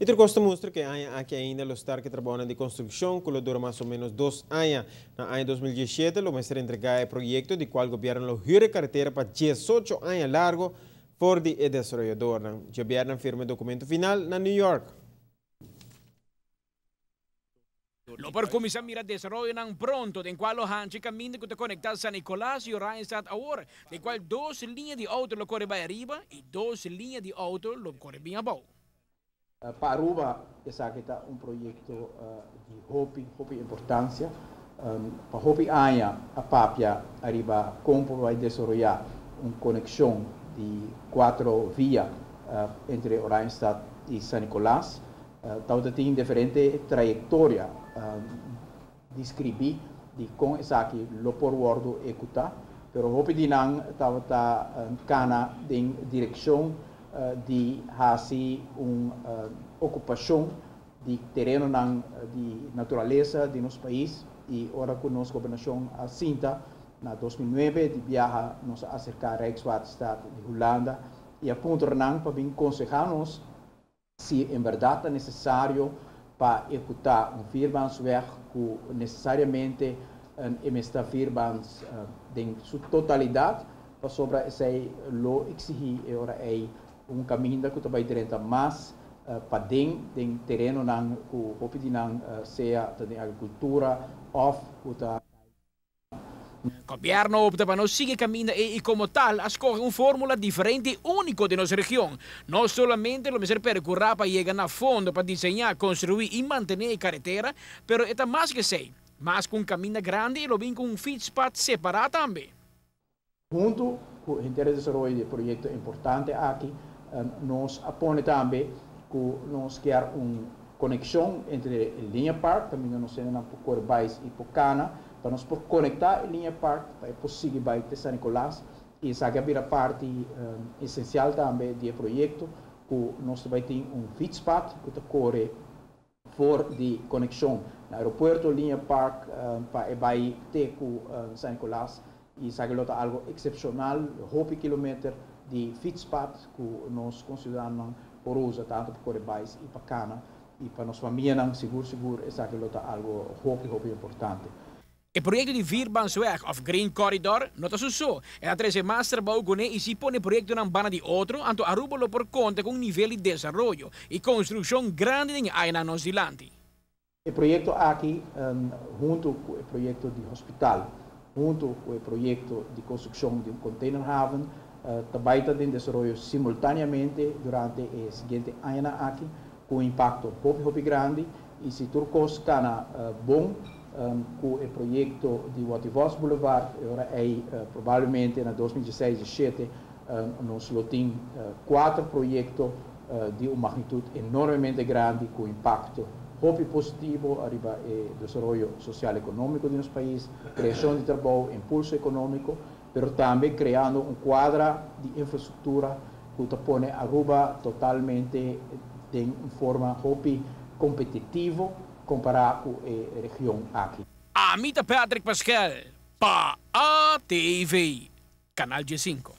E ter costa mostra que há aqui ainda o estar que trabalha de construção, que dura mais ou menos 2 anos. Na ano 2017, o mestre entregar o projeto de qual o governo hyre carreteira para 18 anos largo por de desenvolvedor. O governo firma o documento final na New York. Lo percomisan mira desarrollo ng pronto, den cual los hanchi camino que te conecta San Nicolás y Randstad ahora, de cual 2 líneas de auto lo corre para arriba y 2 líneas de auto lo corre bien abajo. Para Aruba, essa aqui está projeto de hopi importância. Para hopi aña, a Papia arriba como vai desenvolver uma conexão de 4 vias entre Randstad e San Nicolás. Então tem diferente trajetória descrever de como essa aqui lo por wordo executar, pero hopi dinang tá cana em direção de fazer uma ocupação de terreno de natureza de nosso país e ora com nossa governação assinta na 2009 de viajar nos acercar Rijkswaterstaat de Holanda e a ponto para aconselhar-nos se em verdade é necessário para executar firmanswerk que necessariamente esta firmans em sua totalidade para sobre esse lo exigir e ora é caminho que vai direto mais para dentro do terreno que o pedinang seja de agricultura ou Gobierno opta para no sigue camino y como tal escoge una fórmula diferente único de nuestra región. No solamente lo mismo percurrir para llegar a fondo para diseñar, construir y mantener carretera, pero está más que sei, más con un camino grande y lo ven con un feedspot separado también. Junto com o interesse de desenvolvimento de projeto importante aqui, nos apoia também que nós queremos uma conexão entre a linha Park, também nós temos por Corbais e por Cana, para nós conectar a linha Park para possível vai ter San Nicolás e essa é a parte essencial também do projeto que nós vai ter feedspot que corre for de conexão no aeroporto linha Park para vai ter com San Nicolás e isso é algo excepcional, 8 km de feedspot que nós consideramos por uso tanto para Corbais e para Cana e para nossa família seguro isso é algo muito importante. El proyecto de Vierbansweg of Green Corridor no está suso. El 13 master baugone y si pone proyecto en bana de otro, anto Aruba lo por conta con un nivel de desarrollo y construcción grande en Aina Nueva Zelanda. El proyecto aquí, junto con el proyecto de hospital, junto con el proyecto de construcción de un container haven, também está em desenvolvimento simultaneamente durante o seguinte ano aqui, com impacto muito grande e se turcos cana bom com o projeto de Wativos Boulevard, agora provavelmente em 2016 e 2017 nós temos 4 projetos de uma magnitude enormemente grande com impacto muito positivo arriba o desenvolvimento social e econômico de nosso país, criação de trabalho, impulso econômico, mas também criando quadro de infraestrutura que põe Aruba totalmente de forma muito competitiva comparado com a região aqui. Amita Patrick Pascal, para ATV, Canal G5.